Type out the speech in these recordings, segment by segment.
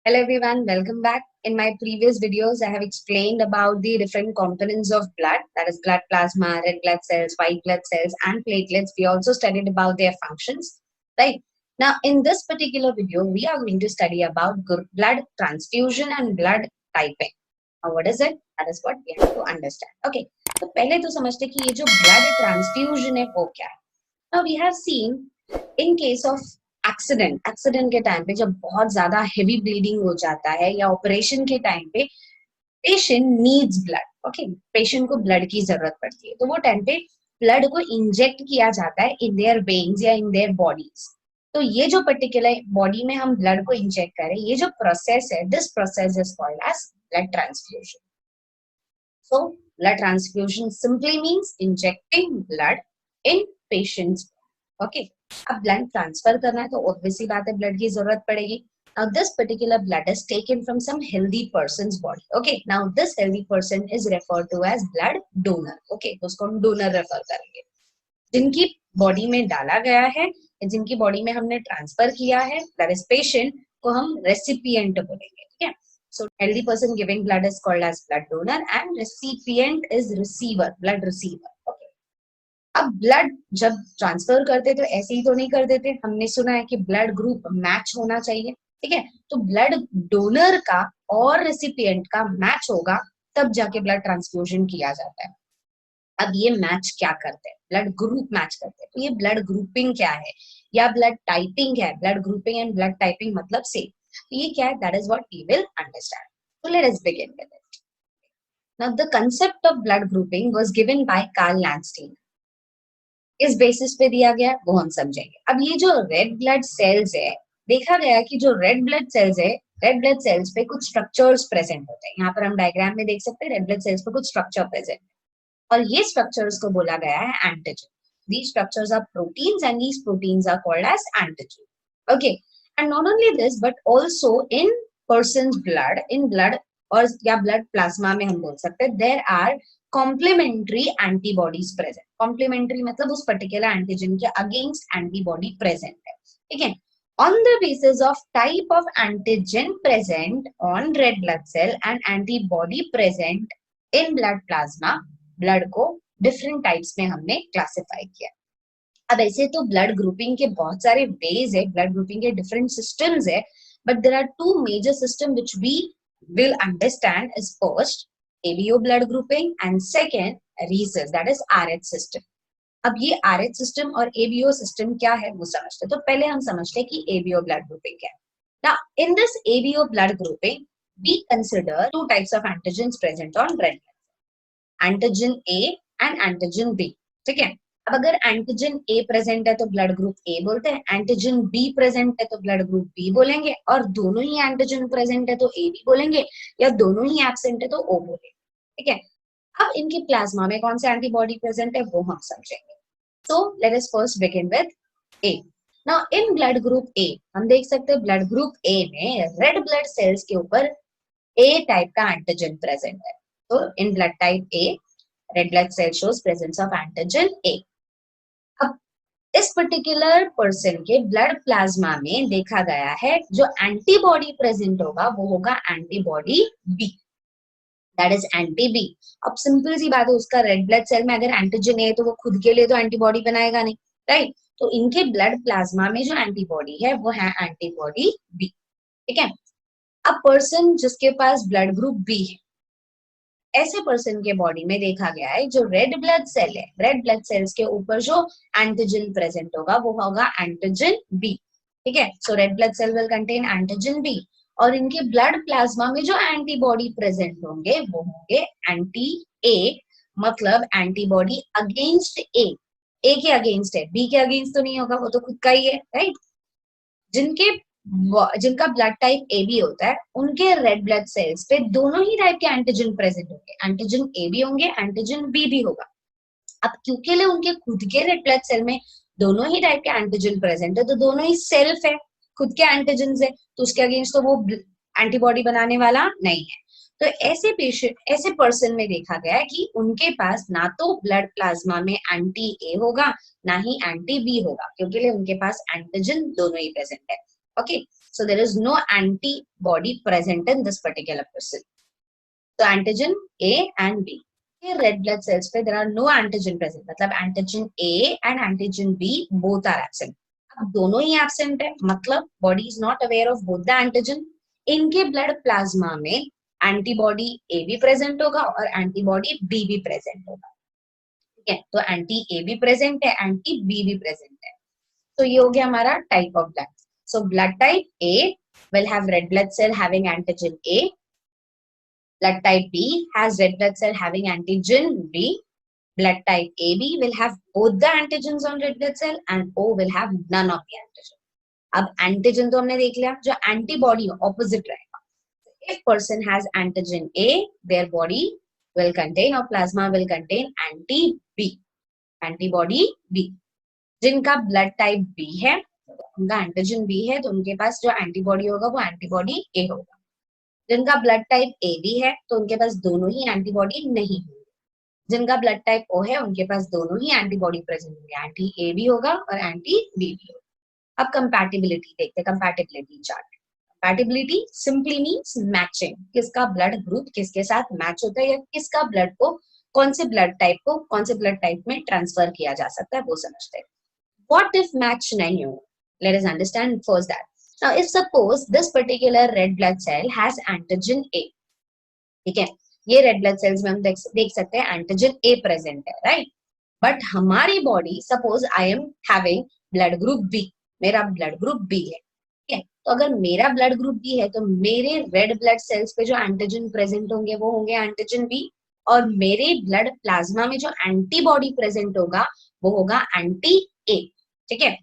Hello everyone, welcome back. In my previous videos, I have explained about the different components of blood, that is blood plasma, red blood cells, white blood cells, and platelets. We also studied about their functions, right? Now, in this particular video, we are going to study about blood transfusion and blood typing. Now, what is it? That is what we have to understand. Okay, तो पहले तो समझते कि ये जो blood transfusion है वो क्या है? Now, we have seen in case of accident के टाइम पे जब बहुत ज्यादा हेवी ब्लीडिंग हो जाता है या ऑपरेशन के टाइम पे patient needs blood. Okay, patient को ब्लड की जरूरत पड़ती है, तो वो टाइम पे ब्लड को इंजेक्ट किया जाता है इन देयर वेन्स या इन देयर बॉडीज। तो ये जो पर्टिकुलर बॉडी में हम ब्लड को इंजेक्ट करें, ये जो प्रोसेस है, this process is called as blood transfusion. So blood transfusion simply means injecting blood in patients. Okay, अब ब्लड ट्रांसफर करना है तो ऑब्वियसली बात है ब्लड की जरूरत पड़ेगी। Now this particular blood is taken from some healthy person's body. Okay, now this healthy person is referred to as blood donor. Okay, तो उसको हम डोनर रेफर करेंगे। जिनकी बॉडी में डाला गया है या जिनकी बॉडी में हमने ट्रांसफर किया है, दैट इज पेशेंट, को हम रेसिपिएंट बोलेंगे। ठीक है, so healthy person giving blood is called as blood donor and recipient is receiver, blood receiver. अब ब्लड जब ट्रांसफर करते तो ऐसे ही तो नहीं कर देते, हमने सुना है कि ब्लड ग्रुप मैच होना चाहिए। ठीक है, तो ब्लड डोनर का और रेसिपिएंट का मैच होगा तब जाके ब्लड ट्रांसफ्यूजन किया जाता है। अब ये मैच क्या करते हैं? ब्लड ग्रुप मैच करते हैं। तो ये ब्लड ग्रुपिंग क्या है या ब्लड टाइपिंग है? Blood grouping and blood typing मतलब सेम। तो ये क्या है? That is what we will understand. So let us begin with it. Now the concept of blood grouping was given by Karl Landstein. इस basis पे दिया गया वो हम समझेंगे। अब ये जो रेड ब्लड सेल्स है, देखा गया कि जो रेड ब्लड सेल्स है, रेड ब्लड सेल्स पे कुछ स्ट्रक्चर्स प्रेजेंट होते हैं। यहाँ पर हम डायग्राम में देख सकते हैं रेड ब्लड सेल्स पे कुछ स्ट्रक्चर प्रेजेंट है और ये स्ट्रक्चर्स को बोला गया है antigen. These structures are proteins and these proteins are called as antigen. Okay, and not only this but also in person's blood, in blood और या blood plasma में हम बोल सकते हैं there are complementary antibodies present. Complementary मतलब उस particular antigen के against antibody present है। ठीक है, on the basis of type of antigen present on red blood cell and antibody present in blood plasma, blood को डिफरेंट टाइप्स में हमने classify किया। अब ऐसे तो ब्लड ग्रुपिंग के बहुत सारे वेज है, ब्लड ग्रुपिंग के डिफरेंट सिस्टम्स है, but there are two major system which we will understand is first ABO blood grouping and second RHESUS, that is RH system. अब ये RH सिस्टम और ABO system क्या है वो समझते हैं। तो पहले हम समझते हैं कि ABO ब्लड ग्रुपिंग क्या है। Now in this ABO blood grouping we consider two types of antigens present on red blood, antigen A and antigen B। ठीक है, अब अगर एंटीजन A प्रेजेंट है तो ब्लड ग्रुप A बोलते हैं, एंटीजन B प्रेजेंट है तो ब्लड ग्रुप B बोलेंगे, और दोनों ही एंटीजन प्रेजेंट है तो AB बोलेंगे, या दोनों ही एब्सेंट है तो O बोलेंगे। ठीक है, अब इनके प्लाज्मा में कौन से एंटीबॉडी प्रेजेंट है वो हम समझेंगे। So let us first begin with A। Now in blood group A हम देख सकते हैं ब्लड ग्रुप A में रेड ब्लड सेल्स के ऊपर A टाइप का एंटीजन प्रेजेंट है। तो in blood type A red blood cell shows presence of antigen A. अब इस पर्टिकुलर पर्सन के ब्लड प्लाज्मा में देखा गया है जो एंटीबॉडी प्रेजेंट होगा वो होगा antibody B, that is anti B। अब सिंपल सी बात है, उसका रेड ब्लड सेल में अगर एंटीजन A है तो वो खुद के लिए तो एंटीबॉडी बनाएगा नहीं, राइट? तो इनके ब्लड प्लाज्मा में जो एंटीबॉडी है वो है एंटीबॉडी B। ठीक है, अब पर्सन जिसके पास ब्लड ग्रुप B है, ऐसे पर्सन के बॉडी में देखा गया है जो रेड ब्लड सेल है, रेड ब्लड सेल्स के ऊपर जो एंटीजन प्रेजेंट होगा वो होगा एंटीजन B। ठीक है, so red blood cell will contain antigen B और इनके ब्लड प्लाज्मा में जो एंटीबॉडी प्रेजेंट होंगे वो होंगे एंटी A, मतलब एंटीबॉडी अगेंस्ट A। A के अगेंस्ट है, B के अगेंस्ट तो नहीं होगा, वो तो खुद का ही है, राइट? जिनका ब्लड टाइप AB होता है उनके रेड ब्लड सेल्स पे दोनों ही टाइप के एंटीजन प्रेजेंट होंगे, एंटीजन A भी होंगे, एंटीजन B भी होगा। अब क्योंकि उनके खुद के रेड ब्लड सेल में दोनों ही टाइप के एंटीजन प्रेजेंट है तो दोनों ही सेल्फ है, खुद के एंटीजन है, तो उसके अगेंस्ट तो वो एंटीबॉडी बनाने वाला नहीं है। तो ऐसे पेशेंट, ऐसे पर्सन में देखा गया है कि उनके पास ना तो ब्लड प्लाज्मा में एंटी A होगा ना ही एंटी B होगा, क्योंकि उनके पास एंटीजन दोनों ही प्रेजेंट है। Okay, So there is no antibody present in this particular person. So antigen A and B. In red blood cells पे there are no antigen present. मतलब antigen A and antigen B both are absent. अब दोनों ही absent है, मतलब body is not aware of both the antigen. इनके blood plasma में antibody A भी present होगा और antibody B भी present होगा. ठीक है, तो anti A भी present है, anti B भी present है. तो ये हो गया हमारा type of blood. So blood type A will have red blood cell having antigen A. Blood type B has red blood cell having antigen B. Blood type AB will have both the antigens on red blood cell and O will have none of the antigen. अब antigen तो हमने देख लिया, जो antibody opposite रहेगा. If person has antigen A, their body will contain or plasma will contain anti-B, antibody B. जिनका blood type B है, उनका antigen B है, तो उनके पास जो antibody होगा वो antibody A होगा. जिनका ब्लड टाइप ए बी है तो उनके पास दोनों ही एंटीबॉडी नहीं होंगे. जिनका ब्लड टाइप ओ है उनके पास दोनों ही एंटीबॉडी प्रेजेंट होंगे, एंटी ए भी होगा और एंटी बी भी होगा. अब कंपैटिबिलिटी देखते हैं, compatibility chart. Compatibility simply means matching, किसका ब्लड ग्रुप किसके साथ मैच होता है या किसका ब्लड को कौन से ब्लड टाइप में ट्रांसफर किया जा सकता है वो समझते हैं. व्हाट इफ मैच नहीं हो? Let us understand first that. Now, if suppose this particular red blood cell has antigen A, ठीक है, ये red blood cells में हम देख सकते हैं antigen A present है, right? But हमारी body, suppose I am having blood group B, मेरा blood group B है, ठीक है, तो अगर मेरा blood group B है तो मेरे red blood cells पे जो antigen present होंगे वो होंगे antigen B और मेरे blood plasma में जो antibody present होगा वो होगा anti A, ठीक है.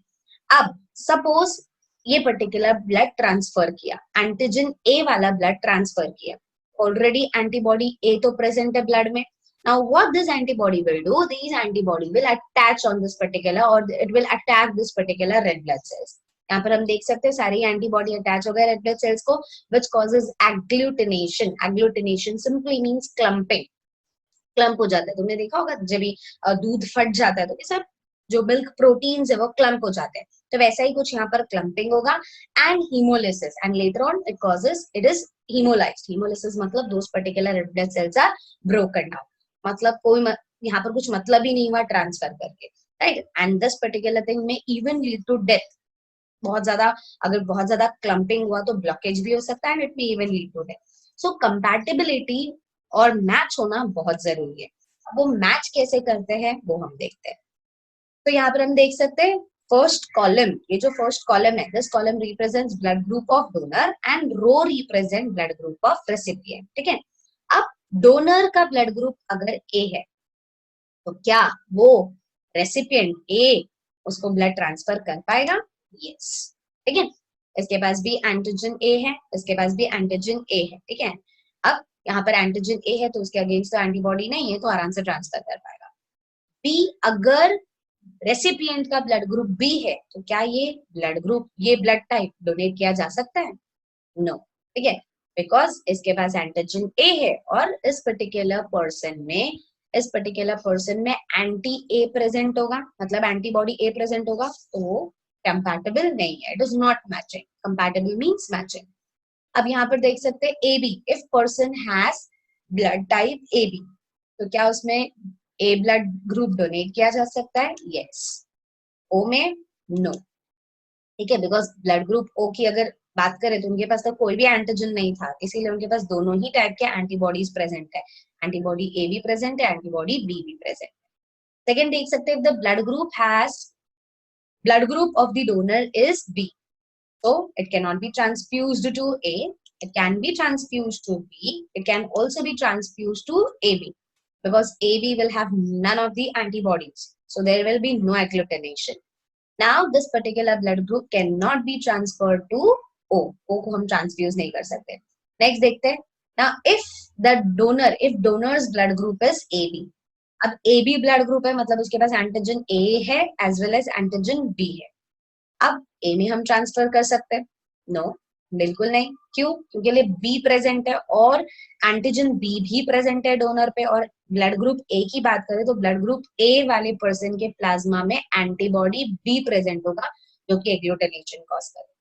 अब suppose ये पर्टिकुलर ब्लड ट्रांसफर किया, एंटीजन ए वाला ब्लड ट्रांसफर किया, ऑलरेडी एंटीबॉडी ए तो प्रेजेंट है ब्लड में. Now what this antibody will do, this antibody will attach on this particular और it will attack this particular red blood cells. यहाँ पर हम देख सकते हैं सारी एंटीबॉडी अटैच हो गए रेड ब्लड सेल्स को, which causes agglutination. Agglutination simply means clumping, clump हो जाता है. तुमने देखा होगा जब भी दूध फट जाता है तो कैसा जो मिल्क प्रोटीन्स है वो क्लम्प हो जाते हैं, तो वैसा ही कुछ यहाँ पर क्लम्पिंग होगा. And haemolysis, and later on it causes, it is haemolysed. Haemolysis मतलब those particular red blood cells are broken down, मतलब कोई यहाँ पर कुछ मतलब ही नहीं हुआ ट्रांसफर करके, right. And this particular thing में इवन लीड टू डेथ. बहुत ज्यादा अगर बहुत ज्यादा क्लम्पिंग हुआ तो ब्लॉकेज भी हो सकता है and it may even lead to death. So compatibility और मैच होना बहुत जरूरी है. अब वो मैच कैसे करते हैं वो हम देखते हैं. तो यहाँ पर हम देख सकते हैं फर्स्ट कॉलम, ये जो फर्स्ट कॉलम है, this column represents blood group of donor and row represent blood group of recipient, ठीक है. अब डोनर का ब्लड ग्रुप अगर ए है तो क्या वो रेसिपिएंट ए उसको ब्लड ट्रांसफर कर पाएगा? यस, ठीक है. इसके पास भी एंटीजन ए है, इसके पास भी एंटीजन ए है, ठीक है. अब यहाँ पर एंटीजन ए है तो उसके अगेंस्ट तो एंटीबॉडी नहीं है तो आराम से ट्रांसफर कर पाएगा. बी, अगर रेसिपिएंट का ब्लड ग्रुप बी है तो क्या ये ब्लड ग्रुप, ये ब्लड टाइप डोनेट किया जा सकता है? नो, ठीक है, बिकॉज इसके पास एंटीजन ए है और इस पर्टिकुलर पर्सन में एंटी ए प्रेजेंट होगा, मतलब एंटीबॉडी ए प्रेजेंट होगा, तो कंपैटिबल नहीं है. It is not matching. Compatible means matching. अब यहाँ पर देख सकते हैं A B, if person has blood type A B तो क्या उसमें ए ब्लड ग्रुप डोनेट किया जा सकता है? यस. ओ में नो, ठीक है, बिकॉज ब्लड ग्रुप ओ की अगर बात करें तो उनके पास तो कोई भी एंटीजन नहीं था, इसीलिए उनके पास दोनों ही टाइप के एंटीबॉडीज प्रेजेंट है. एंटीबॉडी ए भी प्रेजेंट है, एंटीबॉडी बी भी प्रेजेंट है. सेकेंड देख सकते हैं, the blood group of the donor is B, so it cannot be transfused to A, it can be transfused to B, it can also be transfused to AB, because AB will have none of the antibodies, so there will be no agglutination. Now this particular blood group cannot be transferred to O. O को हम transfuse नहीं कर सकते. Next देखते हैं. Now if donor's blood group is AB, अब AB blood group है मतलब उसके पास antigen A है as well as antigen B है. अब ए में हम ट्रांसफर कर सकते हैं? नो, बिल्कुल नहीं. क्यों? क्योंकि बी प्रेजेंट है और एंटीजन बी भी प्रेजेंट है डोनर पे. और ब्लड ग्रुप ए की बात करें तो ब्लड ग्रुप ए वाले पर्सन के प्लाज्मा में एंटीबॉडी बी प्रेजेंट होगा जो कि एग्लूटिनेशन कॉज करेगा.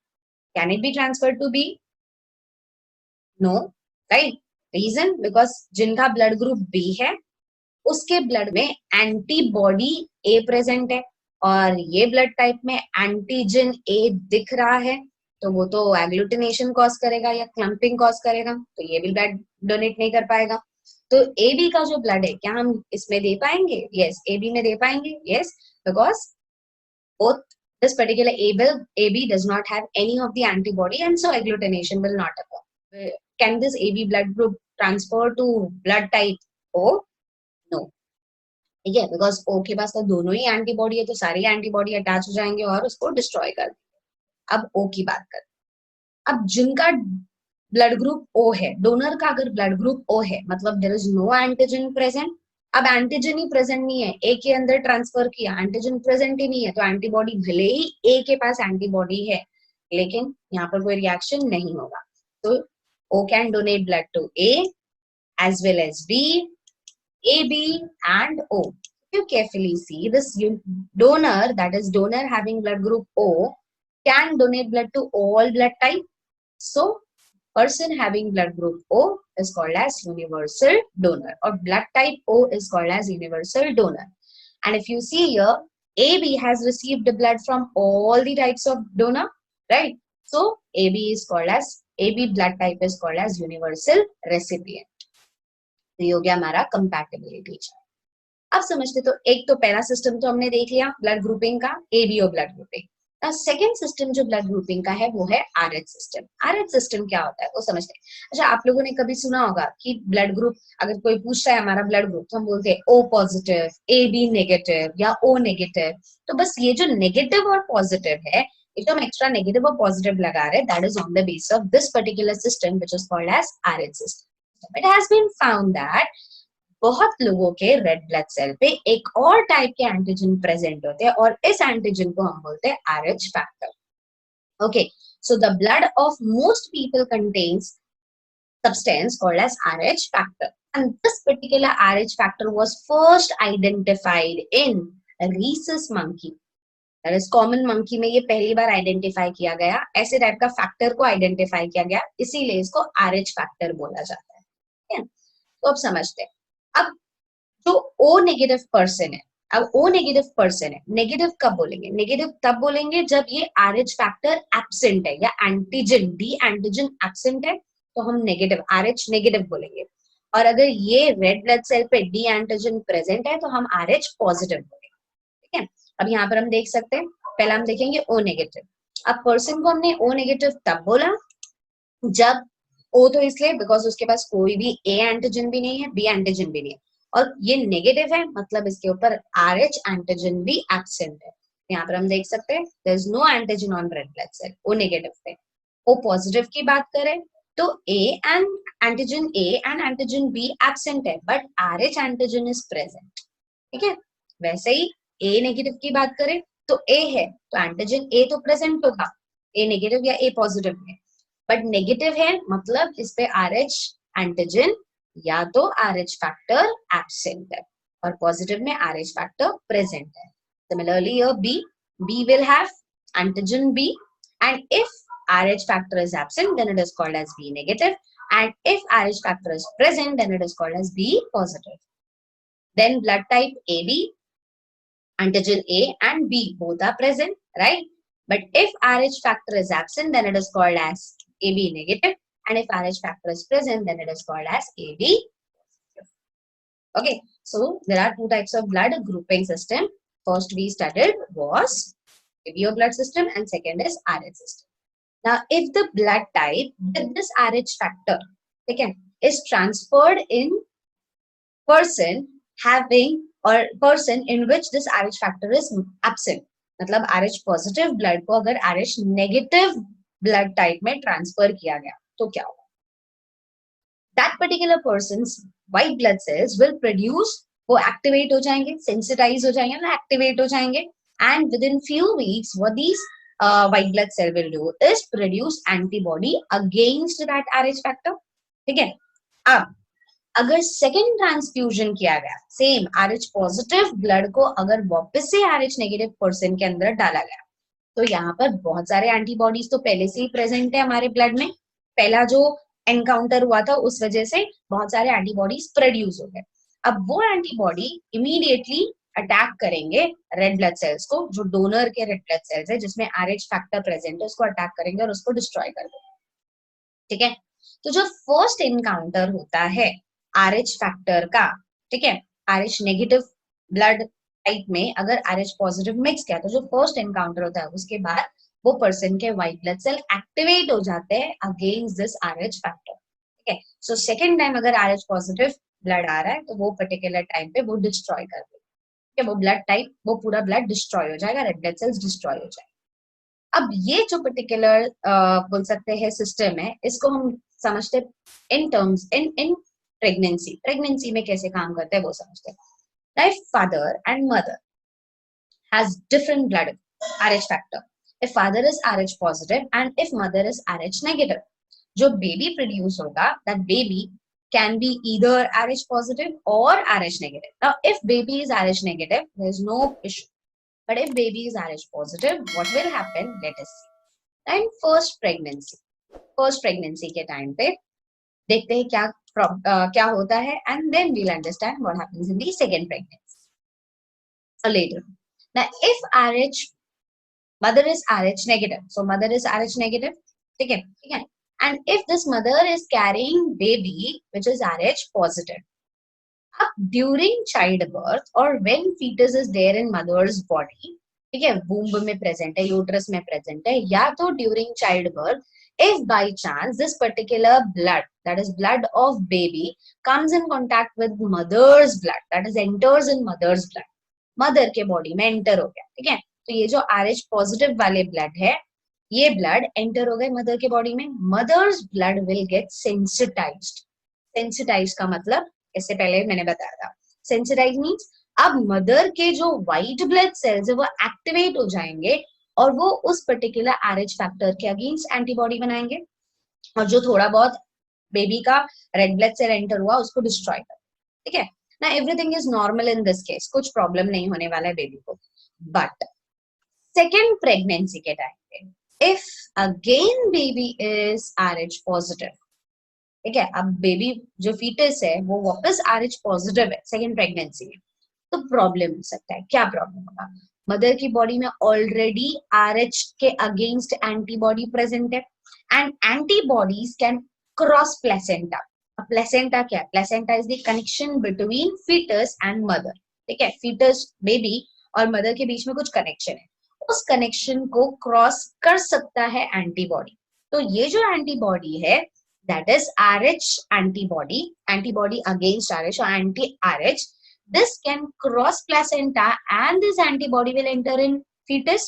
Can it be transferred to B? No, right? Reason, because जिनका ब्लड ग्रुप बी है उसके ब्लड में एंटीबॉडी ए प्रेजेंट है और ये ब्लड टाइप में एंटीजन ए दिख रहा है, तो वो तो एग्लूटिनेशन कॉज करेगा या क्लम्पिंग कॉज करेगा, तो ये भी ब्लड डोनेट नहीं कर पाएगा। तो ए बी का जो ब्लड है क्या हम इसमें दे पाएंगे? यस, ए बी में दे पाएंगे। Yes, because both this particular AB does not have any of the antibody and so agglutination will not occur. Can this AB blood group transfer to blood type O? No. ठीक है, because O के पास तो दोनों ही antibody है, तो सारी antibody attach हो जाएंगे और उसको डिस्ट्रॉय कर देंगे। अब O की बात करें, अब जिनका ब्लड ग्रुप O है, डोनर का अगर ब्लड ग्रुप O है, मतलब there is no antigen present. अब एंटीजन ही प्रेजेंट नहीं है, ए के अंदर ट्रांसफर किया, एंटीजन प्रेजेंट ही नहीं है, तो एंटीबॉडी भले ही ए के पास एंटीबॉडी है लेकिन यहाँ पर कोई रिएक्शन नहीं होगा। तो O can donate blood to A as well as B, AB and O. If you carefully see, this donor, that is donor having blood group O, can donate blood to all blood type. So person having blood group O is called as universal donor, or blood type O is called as universal donor. And if you see here, AB has received the blood from all the types of donor, right? So AB is called as, AB blood type is called as universal recipient. तो ये हो गया हमारा compatibility chart. अब समझते, तो एक तो पहला सिस्टम तो हमने देख लिया ब्लड ग्रुपिंग का, ABO blood grouping. Second system जो ब्लड ग्रुपिंग का है वो है आरएच सिस्टम। आरएच सिस्टम क्या होता है वो समझते हैं। अच्छा, आप लोगों ने कभी सुना होगा कि ब्लड ग्रुप, अगर कोई पूछता है हमारा ब्लड ग्रुप, तो हम बोलते हैं O positive, A B negative या ओ नेगेटिव। तो बस ये जो नेगेटिव और पॉजिटिव है, ये तो हम एक्स्ट्रा नेगेटिव और पॉजिटिव लगा रहे हैं, that is on the base of this particular system which is called as RH system. It has been found that बहुत लोगों के रेड ब्लड सेल पे एक और टाइप के एंटीजन प्रेजेंट होते हैं और इस एंटीजन को हम बोलते हैं RH factor. Okay, so the blood of most people contains substance called as RH factor, and this particular RH factor was first identified in rhesus monkey. That is common monkey में ये पहली बार identify किया गया, ऐसे type का factor को identify किया गया, इसीलिए इसको RH फैक्टर बोला जाता है। तो अब समझते हैं, अब जो ओ नेगेटिव पर्सन है, अब ओ नेगेटिव पर्सन है, नेगेटिव कब बोलेंगे? नेगेटिव तब बोलेंगे जब ये RH फैक्टर एब्सेंट है या एंटीजन डी एंटीजन एब्सेंट है, तो हम नेगेटिव RH नेगेटिव बोलेंगे। और अगर ये रेड ब्लड सेल पे डी एंटीजन प्रेजेंट है तो हम RH पॉजिटिव बोलेंगे। ठीक है, अब यहाँ पर हम देख सकते हैं, पहला हम देखेंगे ओ नेगेटिव। अब पर्सन को हमने ओ नेगेटिव तब बोला जब ओ, तो इसलिए बिकॉज उसके पास कोई भी ए एंटीजन भी नहीं है, बी एंटीजन भी नहीं है, और ये नेगेटिव है, मतलब इसके ऊपर RH एंटीजन भी एब्सेंट है। यहाँ पर हम देख सकते हैं there is no antigen on red blood cell O negative पे। ओ पॉजिटिव की बात करें तो A and antigen B absent है, but RH antigen is present. ठीक है, वैसे ही ए नेगेटिव की बात करें तो ए है तो एंटीजन ए तो प्रेजेंट होगा, ए नेगेटिव या ए पॉजिटिव है, बट नेगेटिव है मतलब इस पे RH एंटीजन या तो RH फैक्टर एब्सेंट है और पॉजिटिव में RH फैक्टर प्रेजेंट है। Similarly your B will have antigen B, and if RH factor is absent then it is called as B negative, and if RH factor is present then it is called as B positive. Then blood type AB, antigen A and B both are present, right? But if RH factor is absent then it is called as AB negative, and if RH factor is present then it is called as AB positive. Okay, so there are two types of blood grouping system. First we studied was ABO blood system and second is RH system. Now if the blood type with this RH factor, okay, is transferred in person having or person in which this RH factor is absent, मतलब RH positive blood को अगर RH negative blood type में transfer किया गया तो क्या होगा? That particular person's white blood cells will produce, वो activate हो जाएंगे, sensitize हो जाएंगे ना, activate हो जाएंगे, and within few weeks what these white blood cell will do is produce antibody against that RH factor. ठीक है, अब अगर सेकेंड ट्रांसफ्यूजन किया गया, सेम RH पॉजिटिव ब्लड को अगर वापस से RH नेगेटिव पर्सन के अंदर डाला गया, तो यहाँ पर बहुत सारे एंटीबॉडीज तो पहले से ही प्रेजेंट है हमारे ब्लड में, पहला जो एनकाउंटर हुआ था उस वजह से बहुत सारे एंटीबॉडीज प्रोड्यूस हो गए। अब वो एंटीबॉडी इमीडिएटली अटैक करेंगे रेड ब्लड सेल्स को, जो डोनर के रेड ब्लड सेल्स है जिसमें RH फैक्टर प्रेजेंट है, उसको अटैक करेंगे और उसको डिस्ट्रॉय कर देंगे। ठीक है, तो जो फर्स्ट एनकाउंटर होता है RH फैक्टर का, ठीक है, RH नेगेटिव ब्लड टाइप में अगर RH पॉजिटिव मिक्स किया, तो जो फर्स्ट एनकाउंटर होता है उसके बाद वो पर्सन के व्हाइट ब्लड सेल एक्टिवेट हो जाते हैं अगेंस्ट दिस RH फैक्टर। ठीक है, सो सेकेंड टाइम अगर RH पॉजिटिव ब्लड आ रहा है तो वो पर्टिकुलर टाइम पे वो डिस्ट्रॉय कर देगा। ठीक है, वो ब्लड टाइप, वो पूरा ब्लड डिस्ट्रॉय हो जाएगा, रेड ब्लड सेल्स डिस्ट्रॉय हो जाएगा। अब ये जो पर्टिकुलर बोल सकते हैं सिस्टम है, इसको हम समझते इन टर्म्स इन प्रेगनेंसी में कैसे काम करता है वो समझते हैं। Like father and mother has different blood RH factor, if father is RH positive and if mother is RH negative, जो बेबी प्रोड्यूस होगा that baby can be either RH positive or RH negative. Now, if baby is RH negative, there is no issue. But if baby is RH positive, what will happen? Let us see. And first pregnancy के time पे देखते हैं क्या होता है, and then we'll understand what happens in the second pregnancy. So later, now if RH mother is RH negative, so mother is RH negative, ठीक है, and if this mother is carrying baby which is RH positive, during childbirth or when fetus is there in mother's body, ठीक है, womb में present है, uterus में present है, या तो during childbirth, if by chance this particular blood, that is blood of baby, comes in contact with mother's blood, that is enters in mother's blood, mother के body में enter हो गया, ठीक है, तो ये जो RH positive वाले blood है, ये blood enter हो गए mother के body में, mother's blood will get sensitized. Sensitized का मतलब इससे पहले मैंने बताया था, सेंसिटाइज मींस अब मदर के जो व्हाइट ब्लड सेल्स है वो एक्टिवेट हो जाएंगे और वो उस पर्टिकुलर RH फैक्टर के अगेंस्ट एंटीबॉडी बनाएंगे, और जो थोड़ा बहुत बेबी का रेड ब्लड सेल एंटर हुआ उसको डिस्ट्रॉय कर, ठीक है ना। Everything is normal in this case, कुछ प्रॉब्लम नहीं होने वाला है बेबी को। बट सेकेंड प्रेगनेंसी के टाइम पे if again baby is RH positive, ठीक है, अब बेबी जो फीटस है वो वापस RH पॉजिटिव है सेकेंड प्रेगनेंसी में, तो प्रॉब्लम हो सकता है। क्या प्रॉब्लम होगा? मदर की बॉडी में ऑलरेडी RH के अगेंस्ट एंटीबॉडी प्रेजेंट है and antibodies can cross placenta. Placenta क्या है? Placenta is the connection between foetus and mother, ठीक है, फीटस बेबी और मदर के बीच में कुछ कनेक्शन है, उस कनेक्शन को क्रॉस कर सकता है एंटीबॉडी। तो ये जो एंटीबॉडी है that is RH antibody against RH or anti-RH, this can cross placenta and this antibody will enter in fetus,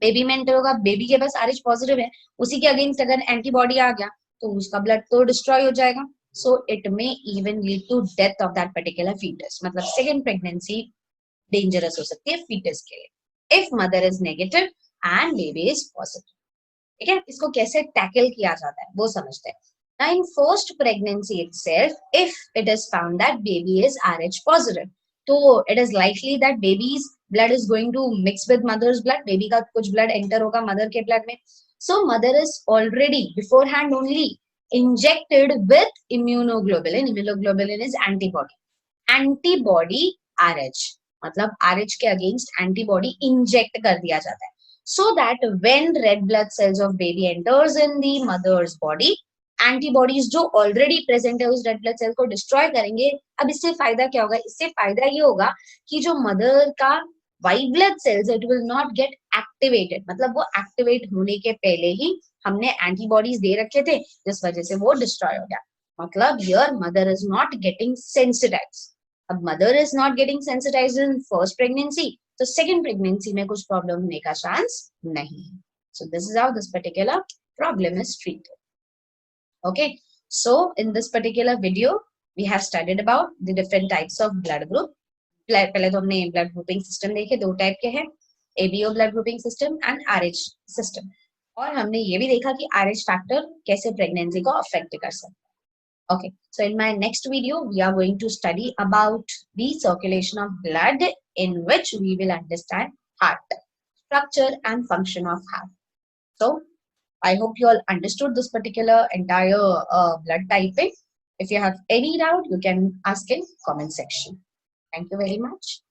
baby में एंटर होगा, बेबी के पास RH पॉजिटिव है, उसी के अगेंस्ट अगर एंटीबॉडी आ गया तो उसका ब्लड तो डिस्ट्रॉय हो जाएगा, so it may even lead to death of that particular foetus. मतलब सेकेंड प्रेगनेंसी डेंजरस हो सकती है फीटस के लिए if mother is negative and baby is positive. ठीक है, इसको कैसे टैकल किया जाता है वो समझते हैं। Now in first pregnancy itself, if it is found that baby is RH positive, तो it is likely that baby's blood is going to mix with mother's blood, baby का कुछ blood enter होगा mother के blood में, so mother is already beforehand only injected with immunoglobulin. Immunoglobulin is antibody RH, मतलब RH के against antibody inject कर दिया जाता है, so that when red blood cells of baby enters in the mother's body, antibodies जो already present है उस red blood cell को डिस्ट्रॉय करेंगे। अब इससे फायदा क्या होगा? इससे फायदा ये होगा कि जो मदर का white blood cells it will not gate activated, मतलब वो एक्टिवेट होने के पहले ही हमने एंटीबॉडीज दे रखे थे जिस वजह से वो डिस्ट्रॉय हो गया। मतलब here mother is not getting sensitise. अब mother is not getting sensitise in first pregnancy, तो सेकेंड प्रेगनेंसी में कुछ प्रॉब्लम होने का चांस नहीं। So this is how this particular problem is treated. Okay, so in this particular video we have studied about the different types of blood group. पहले तो हमने blood grouping system देखे, दो टाइप के हैं, ABO blood grouping system and RH system, और हमने ये भी देखा कि RH फैक्टर कैसे प्रेगनेंसी को अफेक्ट कर सकता है। Okay, so in my next video we are going to study about the circulation of blood in which we will understand heart. structure and function of heart. So I hope you all understood this particular entire blood typing. If you have any doubt, you can ask in comment section. Thank you very much.